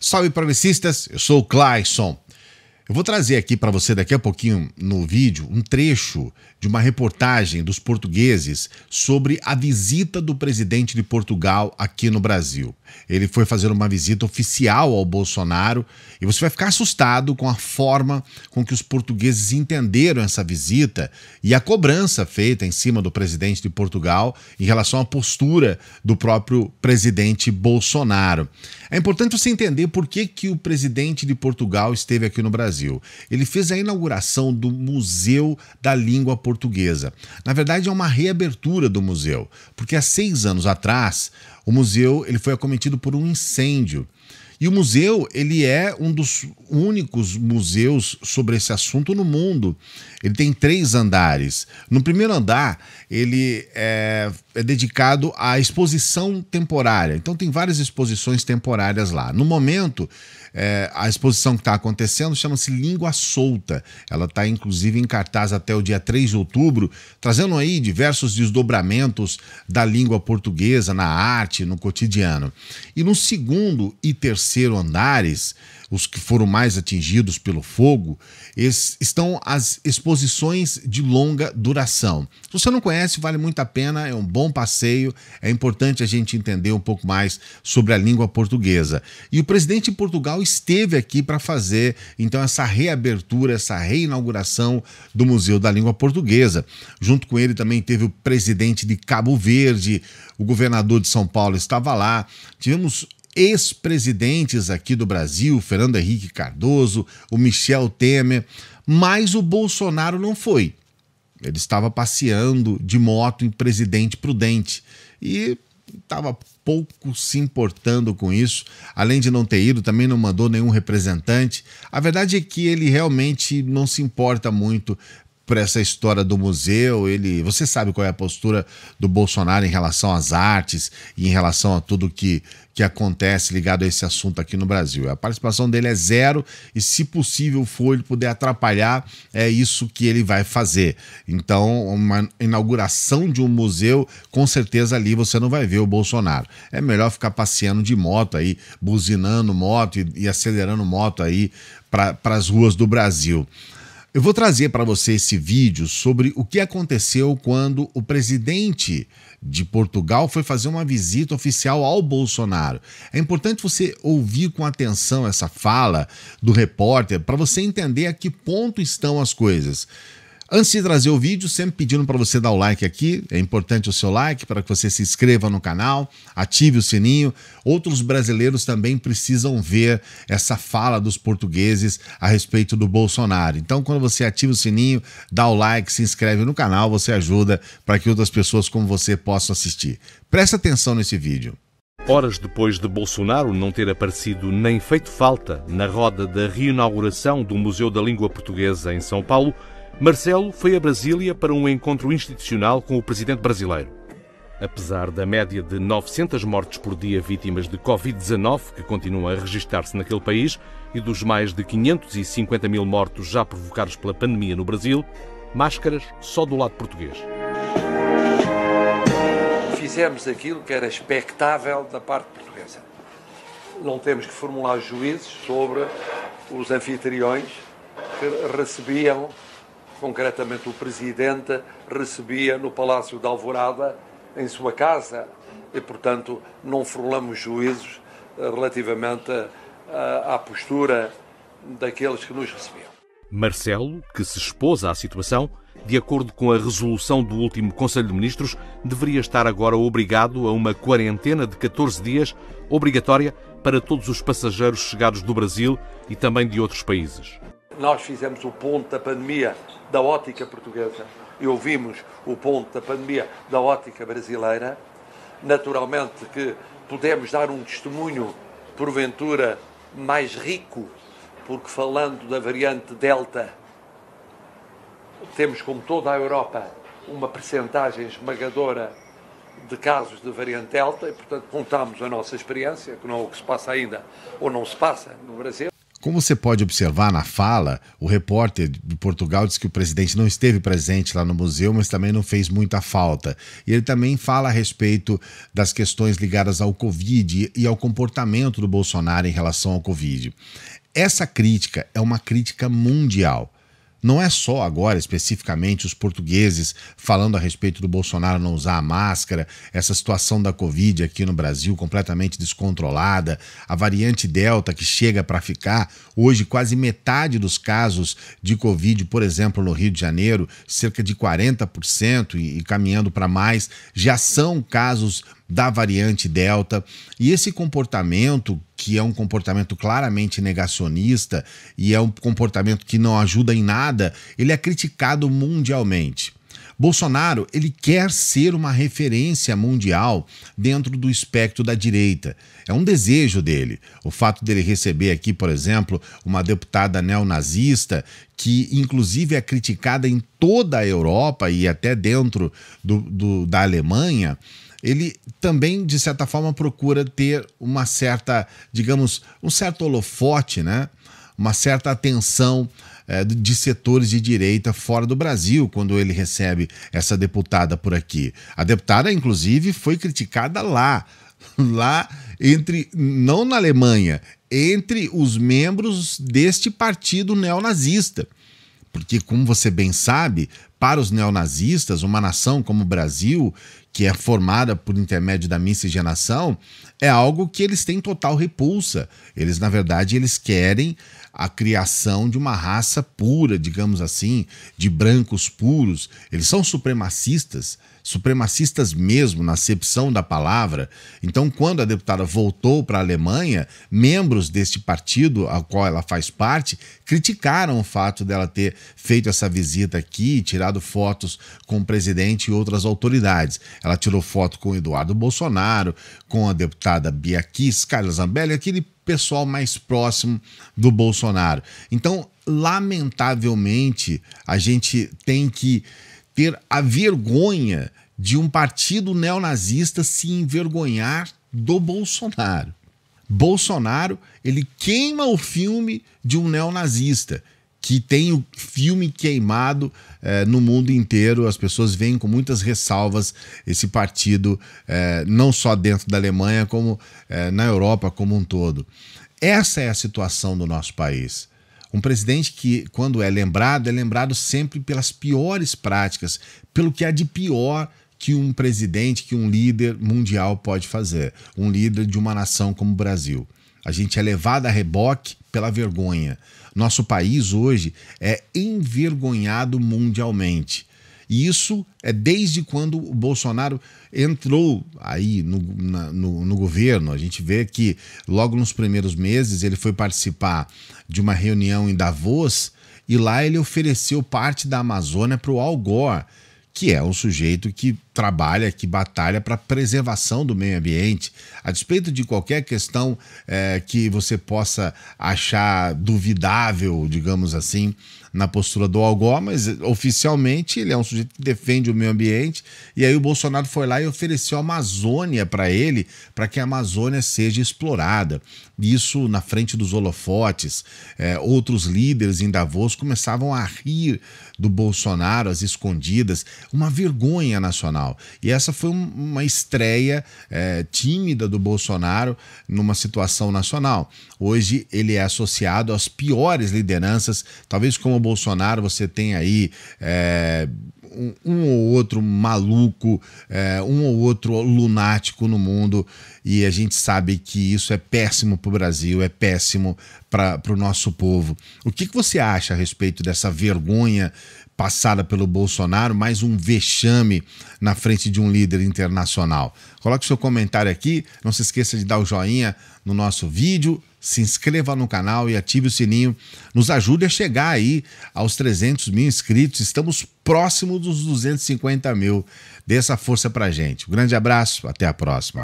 Salve progressistas, eu sou o Clayson. Eu vou trazer aqui para você daqui a pouquinho no vídeo um trecho de uma reportagem dos portugueses sobre a visita do presidente de Portugal aqui no Brasil. Ele foi fazer uma visita oficial ao Bolsonaro e você vai ficar assustado com a forma com que os portugueses entenderam essa visita e a cobrança feita em cima do presidente de Portugal em relação à postura do próprio presidente Bolsonaro. É importante você entender por que o presidente de Portugal esteve aqui no Brasil. Ele fez a inauguração do Museu da Língua Portuguesa. Na verdade, é uma reabertura do museu, porque há 6 anos atrás, o museu ele foi acometido por um incêndio. E o museu ele é um dos únicos museus sobre esse assunto no mundo. Ele tem 3 andares. No primeiro andar, ele é dedicado à exposição temporária. Então tem várias exposições temporárias lá. No momento, a exposição que está acontecendo chama-se Língua Solta. Ela está inclusive em cartaz até o dia 3 de outubro, trazendo aí diversos desdobramentos da língua portuguesa na arte, no cotidiano. E no segundo e terceiro andares, os que foram mais atingidos pelo fogo, estão as exposições de longa duração. Se você não conhece, vale muito a pena, é um bom passeio, é importante a gente entender um pouco mais sobre a língua portuguesa. E o presidente de Portugal esteve aqui para fazer, então, essa reabertura, essa reinauguração do Museu da Língua Portuguesa. Junto com ele também teve o presidente de Cabo Verde, o governador de São Paulo estava lá, tivemos ex-presidentes aqui do Brasil, Fernando Henrique Cardoso, o Michel Temer, mas o Bolsonaro não foi. Ele estava passeando de moto em Presidente Prudente e estava pouco se importando com isso. Além de não ter ido, também não mandou nenhum representante. A verdade é que ele realmente não se importa muito por essa história do museu. Você sabe qual é a postura do Bolsonaro em relação às artes e em relação a tudo que acontece ligado a esse assunto aqui no Brasil. A participação dele é zero e, se possível for, ele puder atrapalhar, é isso que ele vai fazer. Então, uma inauguração de um museu, com certeza ali você não vai ver o Bolsonaro. É melhor ficar passeando de moto aí, buzinando moto e acelerando moto aí para as ruas do Brasil. Eu vou trazer para você esse vídeo sobre o que aconteceu quando o presidente de Portugal foi fazer uma visita oficial ao Bolsonaro. É importante você ouvir com atenção essa fala do repórter para você entender a que ponto estão as coisas. Antes de trazer o vídeo, sempre pedindo para você dar o like aqui, é importante o seu like para que você se inscreva no canal, ative o sininho. Outros brasileiros também precisam ver essa fala dos portugueses a respeito do Bolsonaro. Então, quando você ativa o sininho, dá o like, se inscreve no canal, você ajuda para que outras pessoas como você possam assistir. Presta atenção nesse vídeo. Horas depois de Bolsonaro não ter aparecido nem feito falta na roda da reinauguração do Museu da Língua Portuguesa em São Paulo, Marcelo foi a Brasília para um encontro institucional com o presidente brasileiro. Apesar da média de 900 mortes por dia vítimas de Covid-19, que continuam a registrar-se naquele país, e dos mais de 550 mil mortos já provocados pela pandemia no Brasil, máscaras só do lado português. Fizemos aquilo que era expectável da parte portuguesa. Não temos que formular juízos sobre os anfitriões que recebiam. Concretamente, o Presidente recebia no Palácio da Alvorada, em sua casa, e, portanto, não formulamos juízos relativamente à postura daqueles que nos recebiam. Marcelo, que se expôs à situação, de acordo com a resolução do último Conselho de Ministros, deveria estar agora obrigado a uma quarentena de 14 dias, obrigatória para todos os passageiros chegados do Brasil e também de outros países. Nós fizemos o ponto da pandemia da ótica portuguesa e ouvimos o ponto da pandemia da ótica brasileira. Naturalmente que podemos dar um testemunho, porventura, mais rico, porque falando da variante Delta, temos, como toda a Europa, uma percentagem esmagadora de casos de variante Delta e, portanto, contamos a nossa experiência, que não é o que se passa ainda ou não se passa no Brasil. Como você pode observar na fala, o repórter de Portugal diz que o presidente não esteve presente lá no museu, mas também não fez muita falta. E ele também fala a respeito das questões ligadas ao Covid e ao comportamento do Bolsonaro em relação ao Covid. Essa crítica é uma crítica mundial. Não é só agora, especificamente, os portugueses falando a respeito do Bolsonaro não usar a máscara, essa situação da Covid aqui no Brasil completamente descontrolada, a variante Delta que chega para ficar. Hoje, quase metade dos casos de Covid, por exemplo, no Rio de Janeiro, cerca de 40% e caminhando para mais, já são casos da variante Delta. E esse comportamento, que é um comportamento claramente negacionista e é um comportamento que não ajuda em nada, ele é criticado mundialmente. Bolsonaro, ele quer ser uma referência mundial dentro do espectro da direita. É um desejo dele. O fato dele receber aqui, por exemplo, uma deputada neonazista que inclusive é criticada em toda a Europa e até dentro da Alemanha, ele também, de certa forma, procura ter uma certa, digamos, um certo holofote, né? Uma certa atenção de setores de direita fora do Brasil, quando ele recebe essa deputada por aqui. A deputada, inclusive, foi criticada lá entre, não na Alemanha, entre os membros deste partido neonazista. Porque, como você bem sabe, para os neonazistas, uma nação como o Brasil, que é formada por intermédio da miscigenação, é algo que eles têm total repulsa. Eles, na verdade, eles querem a criação de uma raça pura, digamos assim, de brancos puros. Eles são supremacistas mesmo, na acepção da palavra. Então, quando a deputada voltou para a Alemanha, membros deste partido, ao qual ela faz parte, criticaram o fato dela ter feito essa visita aqui, tirado fotos com o presidente e outras autoridades. Ela tirou foto com o Eduardo Bolsonaro, com a deputada Bia Kicis, Carla Zambelli, aquele pessoal mais próximo do Bolsonaro. Então, lamentavelmente, a gente tem que ter a vergonha de um partido neonazista se envergonhar do Bolsonaro. Bolsonaro, ele queima o filme de um neonazista, que tem o filme queimado no mundo inteiro. As pessoas veem com muitas ressalvas esse partido, não só dentro da Alemanha, como na Europa como um todo. Essa é a situação do nosso país. Um presidente que, quando é lembrado sempre pelas piores práticas, pelo que há de pior que um presidente, que um líder mundial pode fazer, um líder de uma nação como o Brasil. A gente é levado a reboque pela vergonha. Nosso país hoje é envergonhado mundialmente. E isso é desde quando o Bolsonaro entrou aí no governo. A gente vê que logo nos primeiros meses ele foi participar de uma reunião em Davos e lá ele ofereceu parte da Amazônia para o Al Gore, que é um sujeito que trabalha, que batalha para a preservação do meio ambiente, a despeito de qualquer questão que você possa achar duvidável, digamos assim, na postura do Al Gore, mas oficialmente ele é um sujeito que defende o meio ambiente, e aí o Bolsonaro foi lá e ofereceu a Amazônia para ele, para que a Amazônia seja explorada. Isso na frente dos holofotes. Outros líderes em Davos começavam a rir do Bolsonaro às escondidas, uma vergonha nacional. E essa foi uma estreia tímida do Bolsonaro numa situação nacional. Hoje ele é associado às piores lideranças. Talvez como o Bolsonaro você tem aí um ou outro maluco, um ou outro lunático no mundo, e a gente sabe que isso é péssimo para o Brasil, é péssimo para o nosso povo. O que você acha a respeito dessa vergonha passada pelo Bolsonaro, mais um vexame na frente de um líder internacional? Coloque seu comentário aqui, não se esqueça de dar o joinha no nosso vídeo, se inscreva no canal e ative o sininho, nos ajude a chegar aí aos 300 mil inscritos, estamos próximos dos 250 mil, dê essa força pra gente. Um grande abraço, até a próxima.